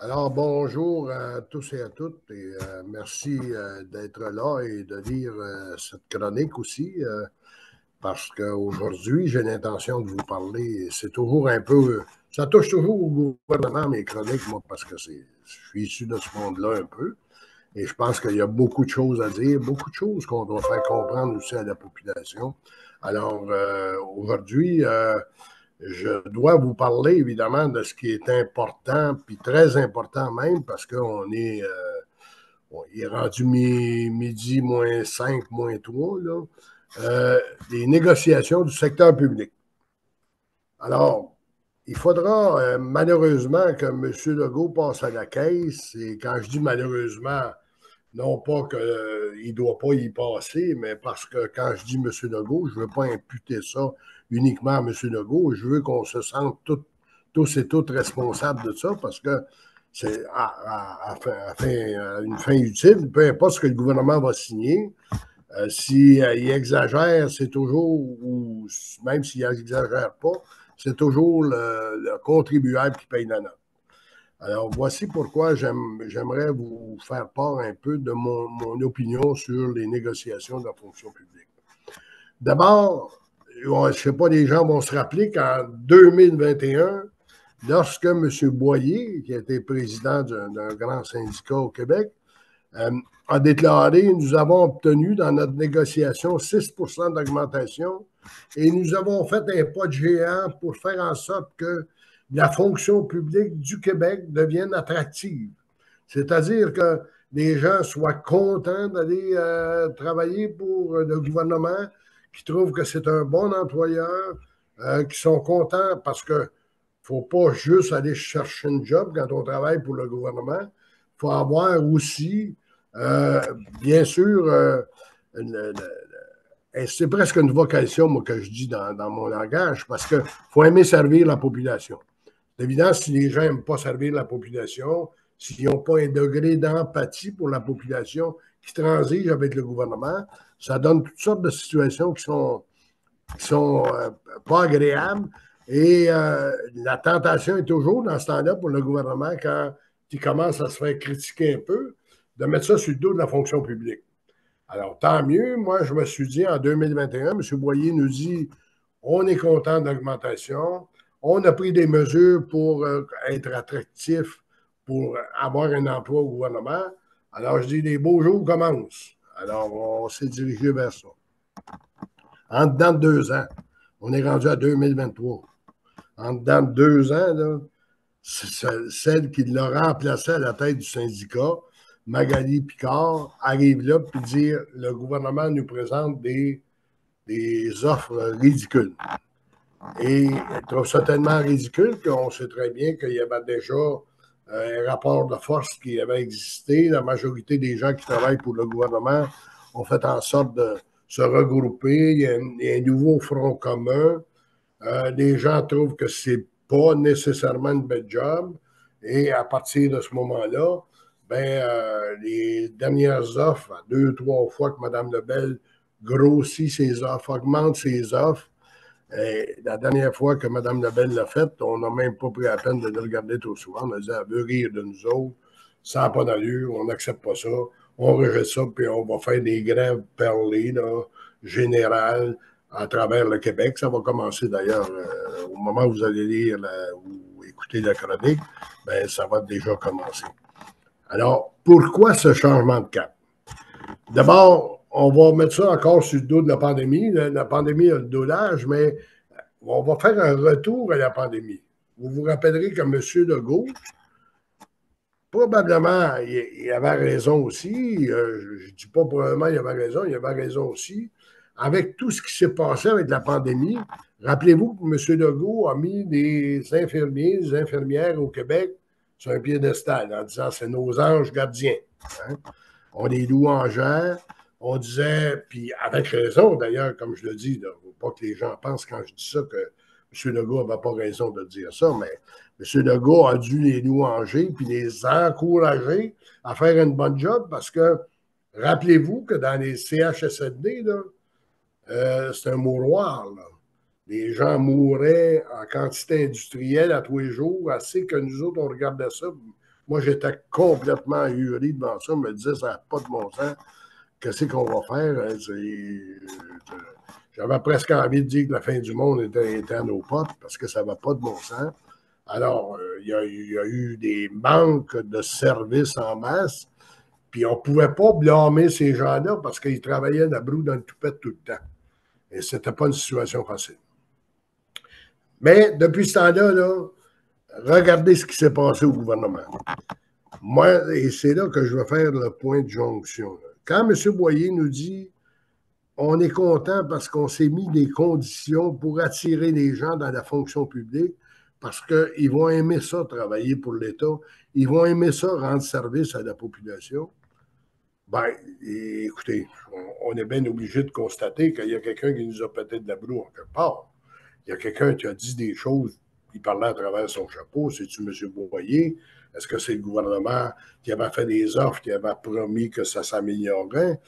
Alors, bonjour à tous et à toutes, et merci d'être là et de lire cette chronique aussi, parce qu'aujourd'hui, j'ai l'intention de vous parler. C'est toujours un peu. Ça touche toujours au gouvernement, mes chroniques, moi, parce que je suis issu de ce monde-là un peu. Et je pense qu'il y a beaucoup de choses à dire, beaucoup de choses qu'on doit faire comprendre aussi à la population. Alors, aujourd'hui, je dois vous parler évidemment de ce qui est important, puis très important même, parce qu'on est, il est rendu midi moins 5, moins 3, là, des négociations du secteur public. Alors, il faudra malheureusement que M. Legault passe à la caisse, et quand je dis malheureusement, non pas qu'il ne doit pas y passer, mais parce que quand je dis M. Legault, je ne veux pas imputer ça uniquement à M. Legault. Je veux qu'on se sente tous et toutes responsables de ça parce que c'est à une fin utile, peu importe ce que le gouvernement va signer. S'il exagère, c'est toujours, ou même s'il n'exagère pas, c'est toujours le contribuable qui paye la note. Alors, voici pourquoi j'aimerais vous faire part un peu de mon opinion sur les négociations de la fonction publique. D'abord, je ne sais pas, les gens vont se rappeler qu'en 2021, lorsque M. Boyer, qui était président d'un grand syndicat au Québec, a déclaré, nous avons obtenu dans notre négociation 6 d'augmentation et nous avons fait un pas de géant pour faire en sorte que la fonction publique du Québec devienne attractive. C'est-à-dire que les gens soient contents d'aller travailler pour le gouvernement, qui trouvent que c'est un bon employeur, qui sont contents parce que faut pas juste aller chercher un job quand on travaille pour le gouvernement. Il faut avoir aussi, euh, bien sûr, c'est presque une vocation, moi, que je dis dans mon langage, parce qu'il faut aimer servir la population. C'est évident, si les gens n'aiment pas servir la population, s'ils n'ont pas un degré d'empathie pour la population qui transige avec le gouvernement, ça donne toutes sortes de situations qui sont pas agréables. Et la tentation est toujours, dans ce temps-là, pour le gouvernement, quand il commence à se faire critiquer un peu, de mettre ça sur le dos de la fonction publique. Alors, tant mieux. Moi, je me suis dit, en 2021, M. Boyer nous dit, on est content de l'augmentation. On a pris des mesures pour être attractif, pour avoir un emploi au gouvernement. Alors, je dis, les beaux jours commencent. Alors, on s'est dirigé vers ça. En dedans de 2 ans, on est rendu à 2023. En dedans de 2 ans, là, celle qui l'a remplacé à la tête du syndicat, Magali Picard, arrive là pour dire le gouvernement nous présente des offres ridicules. Et elle trouve ça tellement ridicule qu'on sait très bien qu'il y avait déjà un rapport de force qui avait existé. La majorité des gens qui travaillent pour le gouvernement ont fait en sorte de se regrouper. Il y a un nouveau front commun. Les gens trouvent que c'est pas nécessairement une belle job. Et à partir de ce moment-là, les dernières offres, 2, 3 fois que Mme Lebel grossit ses offres, augmente ses offres, et la dernière fois que Mme Lebel l'a fait, on n'a même pas pris la peine de le regarder trop souvent. On a dit, elle veut rire de nous autres, ça n'a pas d'allure, on n'accepte pas ça, on rejette ça, puis on va faire des grèves perlées, là, générales, à travers le Québec. Ça va commencer d'ailleurs au moment où vous allez lire ou écouter la chronique, ben, ça va déjà commencer. Alors, pourquoi ce changement de cap? D'abord, on va mettre ça encore sur le dos de la pandémie. La pandémie a le dos large, mais on va faire un retour à la pandémie. Vous vous rappellerez que M. Legault, probablement, il avait raison aussi. Je ne dis pas probablement il avait raison, il avait raison aussi. Avec tout ce qui s'est passé avec la pandémie, rappelez-vous que M. Legault a mis des infirmiers, des infirmières au Québec sur un piédestal en disant c'est nos anges gardiens. Hein? On les louangeait, on disait, puis avec raison d'ailleurs, comme je le dis, il ne faut pas que les gens pensent quand je dis ça que M. Legault n'avait pas raison de dire ça, mais M. Legault a dû les louanger puis les encourager à faire une bonne job parce que rappelez-vous que dans les CHSLD, c'est un mouroir. Là. Les gens mouraient en quantité industrielle à tous les jours, assez que nous autres, on regardait ça. Moi, j'étais complètement ahuri devant ça. Je me disais, ça n'a pas de bon sens. Qu'est-ce qu'on va faire? J'avais presque envie de dire que la fin du monde était à nos portes parce que ça ne va pas de bon sens. Alors, il y a eu des manques de services en masse, puis on ne pouvait pas blâmer ces gens-là parce qu'ils travaillaient la broue dans le toupette tout le temps. Et ce n'était pas une situation facile. Mais depuis ce temps-là, là, regardez ce qui s'est passé au gouvernement. Moi, et c'est là que je vais faire le point de jonction. Quand M. Boyer nous dit on est content parce qu'on s'est mis des conditions pour attirer les gens dans la fonction publique, parce qu'ils vont aimer ça, travailler pour l'État. Ils vont aimer ça, rendre service à la population. Ben, écoutez, on est bien obligé de constater qu'il y a quelqu'un qui nous a pété de la broue en quelque part. Il y a quelqu'un qui a dit des choses, il parlait à travers son chapeau. C'est-tu M. Boyer? Est-ce que c'est le gouvernement qui avait fait des offres, qui avait promis que ça s'améliorerait?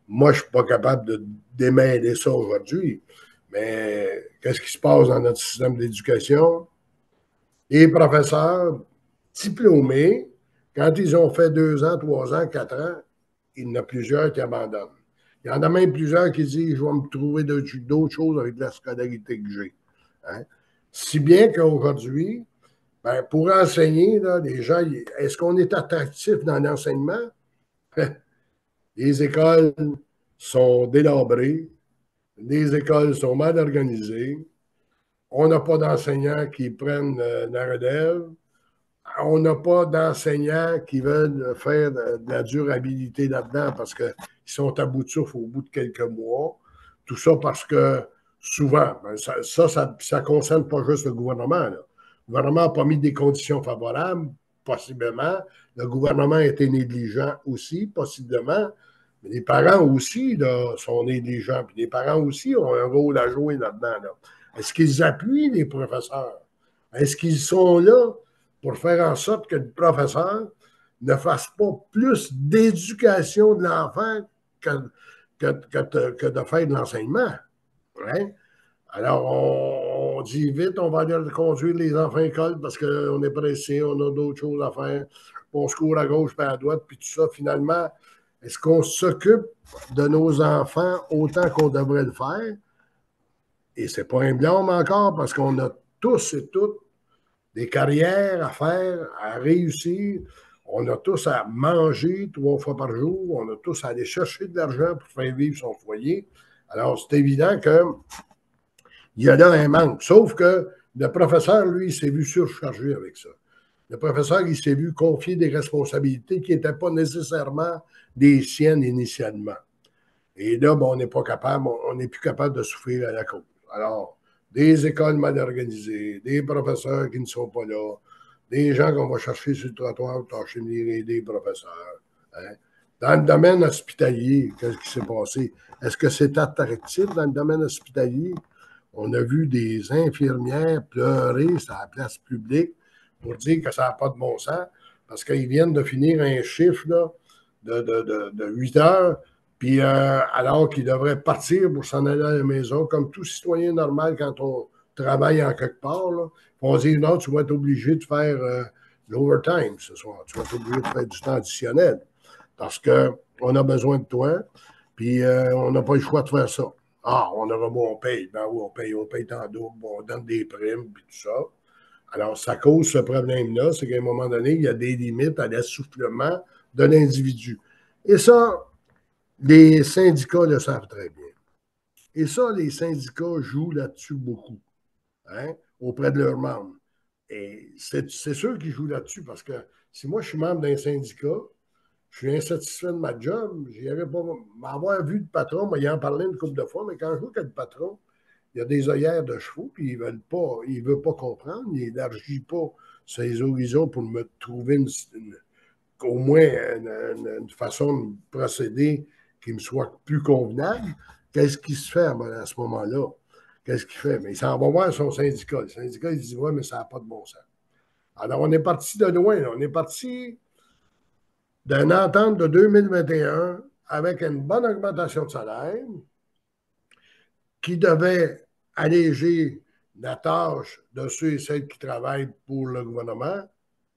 Moi, je ne suis pas capable de démêler ça aujourd'hui. Mais qu'est-ce qui se passe dans notre système d'éducation? Les professeurs diplômés, quand ils ont fait 2 ans, 3 ans, 4 ans, il y en a plusieurs qui abandonnent. Il y en a même plusieurs qui disent je vais me trouver d'autres choses avec la scolarité que j'ai. Hein? Si bien qu'aujourd'hui, ben, pour enseigner, là, les gens, est-ce qu'on est attractif dans l'enseignement? Les écoles sont délabrées, les écoles sont mal organisées, on n'a pas d'enseignants qui prennent la relève, on n'a pas d'enseignants qui veulent faire de la durabilité là-dedans parce qu'ils sont à bout de souffle au bout de quelques mois. Tout ça parce que souvent, ben ça ne concerne pas juste le gouvernement. Là. Le gouvernement n'a pas mis des conditions favorables, possiblement. Le gouvernement a été négligent aussi, possiblement. Mais les parents aussi là, sont négligents. Puis les parents aussi ont un rôle à jouer là-dedans. Là. Est-ce qu'ils appuient les professeurs? Est-ce qu'ils sont là pour faire en sorte que le professeur ne fasse pas plus d'éducation de l'enfant que de faire de l'enseignement? Hein? Alors, on dit vite, on va aller conduire les enfants à l'école parce qu'on est pressé, on a d'autres choses à faire, on se court à gauche et à droite, puis tout ça, finalement, est-ce qu'on s'occupe de nos enfants autant qu'on devrait le faire? Et c'est pas un blâme encore parce qu'on a tous et toutes des carrières à faire, à réussir. On a tous à manger 3 fois par jour. On a tous à aller chercher de l'argent pour faire vivre son foyer. Alors, c'est évident qu'il y a là un manque. Sauf que le professeur, lui, il s'est vu surchargé avec ça. Le professeur, il s'est vu confier des responsabilités qui n'étaient pas nécessairement des siennes initialement. Et là, ben, on n'est pas capable, on n'est plus capable de souffrir à la cause. Alors, des écoles mal organisées, des professeurs qui ne sont pas là, des gens qu'on va chercher sur le trottoir pour tâcher de des professeurs. Hein. Dans le domaine hospitalier, qu'est-ce qui s'est passé? Est-ce que c'est attractif dans le domaine hospitalier? On a vu des infirmières pleurer sur la place publique pour dire que ça n'a pas de bon sens parce qu'ils viennent de finir un chiffre là, de 8 heures, puis alors qu'ils devraient partir pour s'en aller à la maison, comme tout citoyen normal quand on travaille en quelque part, là, on dit non, tu vas être obligé de faire l'overtime ce soir, tu vas être obligé de faire du temps additionnel parce qu'on a besoin de toi, puis on n'a pas le choix de faire ça. Ah, on aura beau, on paye. Ben oui, on paye tant double, on donne des primes, puis tout ça. Alors, ça cause ce problème-là, c'est qu'à un moment donné, il y a des limites à l'assoufflement de l'individu. Et ça, les syndicats le savent très bien. Et ça, les syndicats jouent là-dessus beaucoup, hein, auprès de leurs membres. Et c'est sûr qu'ils jouent là-dessus parce que si moi, je suis membre d'un syndicat, je suis insatisfait de ma job, j'irais pas m'avoir vu le patron, moi, il en parlait une couple de fois, mais quand je vois que le patron, il a des œillères de chevaux, puis il veut pas comprendre, il n'élargit pas ses horizons pour me trouver au moins une façon de procéder qui me soit plus convenable. Qu'est-ce qui se fait à ce moment-là? Qu'est-ce qu'il fait? Mais il s'en va voir son syndicat. Le syndicat, il dit, ouais, mais ça n'a pas de bon sens. Alors, on est parti de loin. Là. On est parti d'une entente de 2021 avec une bonne augmentation de salaire qui devait alléger la tâche de ceux et celles qui travaillent pour le gouvernement.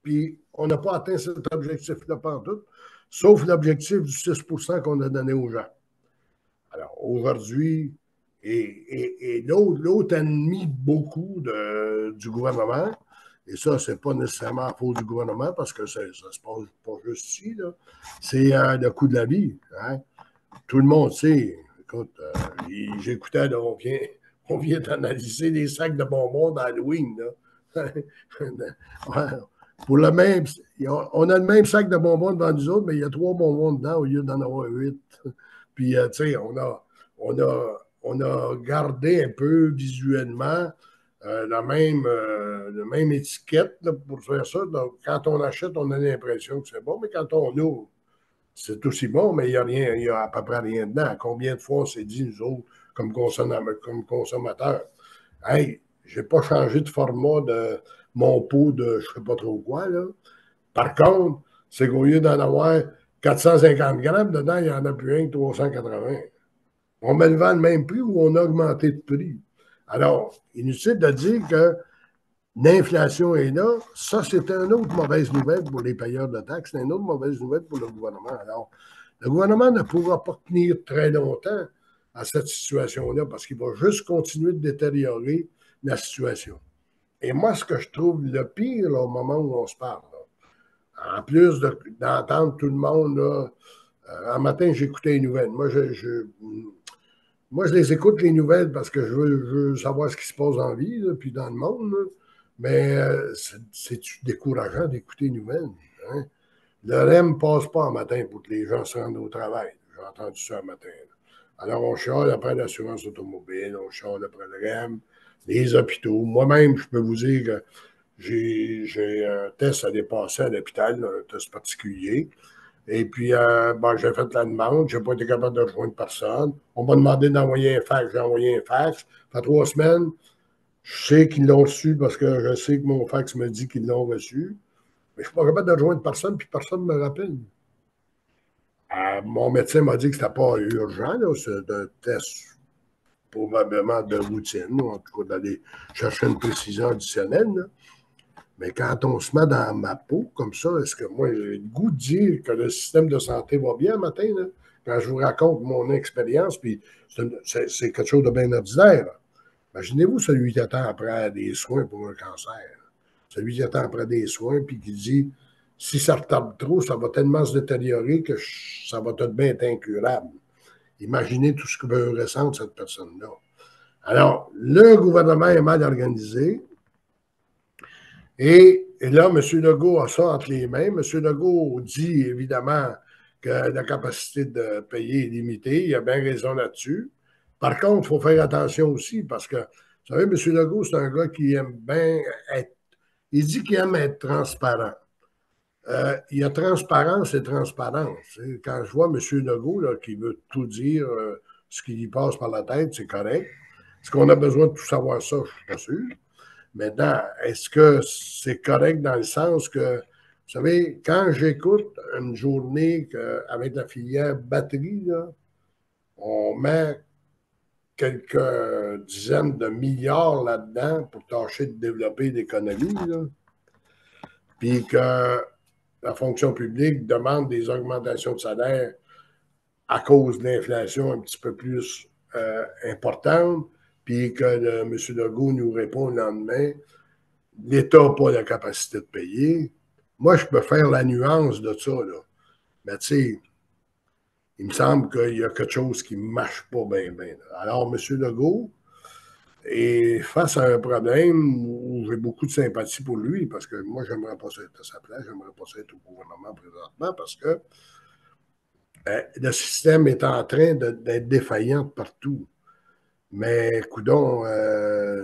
puis on n'a pas atteint cet objectif-là pantoute, sauf l'objectif du 6 qu'on a donné aux gens. Alors, aujourd'hui, et l'autre ennemi beaucoup du gouvernement, et ça, c'est pas nécessairement à cause du gouvernement, parce que ça se passe pas juste ici, c'est le coût de la vie. Hein? Tout le monde sait. Écoute, j'écoutais, on vient d'analyser les sacs de bonbons d'Halloween. Pour le même, on a le même sac de bonbons devant nous autres, mais il y a 3 bonbons dedans au lieu d'en avoir 8. Puis, tu sais, on a gardé un peu visuellement la même étiquette là, pour faire ça. Donc, quand on achète, on a l'impression que c'est bon, mais quand on ouvre, c'est aussi bon, mais il y a à peu près rien dedans. Combien de fois on s'est dit, nous autres, comme consommateurs, hey, j'ai pas changé de format de mon pot de je sais pas trop quoi, là. Par contre, c'est qu'au lieu d'en avoir 450 grammes, dedans, il n'y en a plus un que 380. On met le vent le même prix ou on a augmenté de prix. Alors, inutile de dire que l'inflation est là. Ça, c'est une autre mauvaise nouvelle pour les payeurs de taxes. C'est une autre mauvaise nouvelle pour le gouvernement. Alors, le gouvernement ne pourra pas tenir très longtemps à cette situation-là parce qu'il va juste continuer de détériorer la situation. Et moi, ce que je trouve le pire là, au moment où on se parle, là, en plus d'entendre tout le monde, là, un matin, j'écoutais les nouvelles. Moi, je les écoute, les nouvelles, parce que je veux savoir ce qui se passe en vie, là, puis dans le monde. Là. Mais c'est décourageant d'écouter les nouvelles. Hein? Le REM ne passe pas en matin pour que les gens se rendent au travail. J'ai entendu ça un matin. Là. Alors, on chiale après l'assurance automobile, on chiale après le REM, les hôpitaux. Moi-même, je peux vous dire que j'ai un test à dépasser à l'hôpital, un test particulier. Et puis, j'ai fait la demande, je n'ai pas été capable de rejoindre personne. On m'a demandé d'envoyer un fax, j'ai envoyé un fax. Ça fait 3 semaines, je sais qu'ils l'ont reçu parce que je sais que mon fax me dit qu'ils l'ont reçu. Mais je ne suis pas capable de rejoindre personne, puis personne ne me rappelle. Mon médecin m'a dit que ce n'était pas urgent, c'est un test probablement de routine, en tout cas d'aller chercher une précision additionnelle. Là. Mais quand on se met dans ma peau comme ça, est-ce que moi, j'ai le goût de dire que le système de santé va bien le matin, là? Quand je vous raconte mon expérience, puis c'est quelque chose de bien ordinaire. Là. Imaginez-vous celui qui attend après des soins pour un cancer. Celui qui attend après des soins, puis qui dit, si ça retarde trop, ça va tellement se détériorer que ça va tout bien être incurable. Imaginez tout ce que veut ressentir cette personne-là. Alors, le gouvernement est mal organisé. Et là, M. Legault a ça entre les mains. M. Legault dit évidemment que la capacité de payer est limitée. Il a bien raison là-dessus. Par contre, il faut faire attention aussi parce que, vous savez, M. Legault, c'est un gars qui aime bien être. Il dit qu'il aime être transparent. Il y a transparence et transparence. Quand je vois M. Legault là, qui veut tout dire, ce qui lui passe par la tête, c'est correct. Est-ce qu'on a besoin de tout savoir ça? Je ne suis pas sûr. Maintenant, est-ce que c'est correct dans le sens que, vous savez, quand j'écoute une journée avec la filière batterie, là, on met quelques dizaines de milliards là-dedans pour tâcher de développer l'économie, puis que la fonction publique demande des augmentations de salaire à cause de l'inflation un petit peu plus importante, puis que M. Legault nous répond le lendemain, l'État n'a pas la capacité de payer. Moi, je peux faire la nuance de ça, là. Mais tu sais, il me semble qu'il y a quelque chose qui ne marche pas bien, bien. Alors, M. Legault est face à un problème où j'ai beaucoup de sympathie pour lui, parce que moi, j'aimerais pas ça être à sa place, j'aimerais pas ça être au gouvernement présentement, parce que le système est en train d'être défaillant partout. Mais, coudonc,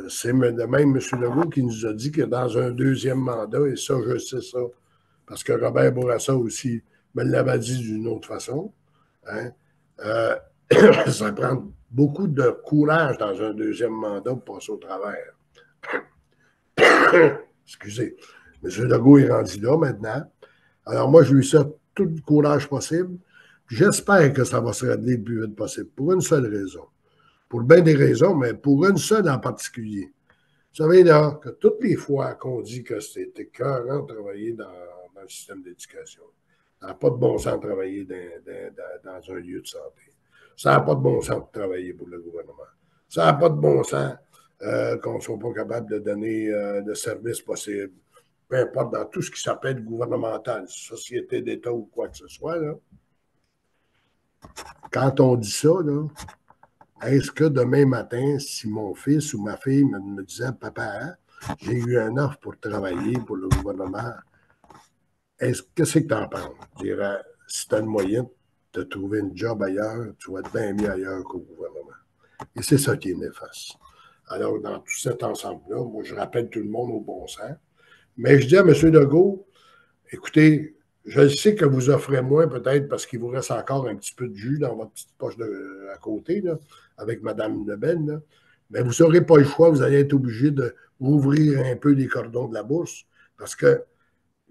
c'est de même M. Legault qui nous a dit que dans un deuxième mandat, et ça, je sais ça, parce que Robert Bourassa aussi me l'avait dit d'une autre façon, hein, ça prend beaucoup de courage dans un deuxième mandat pour passer au travers. Excusez. M. Legault est rendu là maintenant. Alors moi, je lui souhaite tout le courage possible. J'espère que ça va se régler le plus vite possible, pour une seule raison. Pour bien des raisons, mais pour une seule en particulier. savez, là, que toutes les fois qu'on dit que c'était écœurant de travailler dans le système d'éducation, ça n'a pas de bon sens de travailler dans un lieu de santé. Ça n'a pas de bon sens de travailler pour le gouvernement. Ça n'a pas de bon sens qu'on ne soit pas capable de donner le service possible, peu importe dans tout ce qui s'appelle gouvernemental, société d'État ou quoi que ce soit. Là. Quand on dit ça, là, est-ce que demain matin, si mon fils ou ma fille me disait, papa, j'ai eu un offre pour travailler pour le gouvernement, qu'est-ce que tu en penses? Je dirais, si tu as une moyenne de trouver une job ailleurs, tu vas être bien mieux ailleurs qu'au gouvernement. Et c'est ça qui est néfaste. Alors, dans tout cet ensemble-là, moi, je rappelle tout le monde au bon sens. Mais je dis à M. Legault, écoutez, je sais que vous offrez moins peut-être parce qu'il vous reste encore un petit peu de jus dans votre petite poche à côté, là, avec Mme Lebel, là. Mais vous n'aurez pas le choix, vous allez être obligé de rouvrir un peu les cordons de la bourse parce que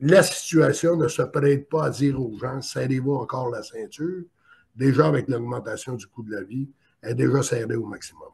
la situation ne se prête pas à dire aux gens, serrez-vous encore la ceinture. Déjà, avec l'augmentation du coût de la vie, elle est déjà serrée au maximum.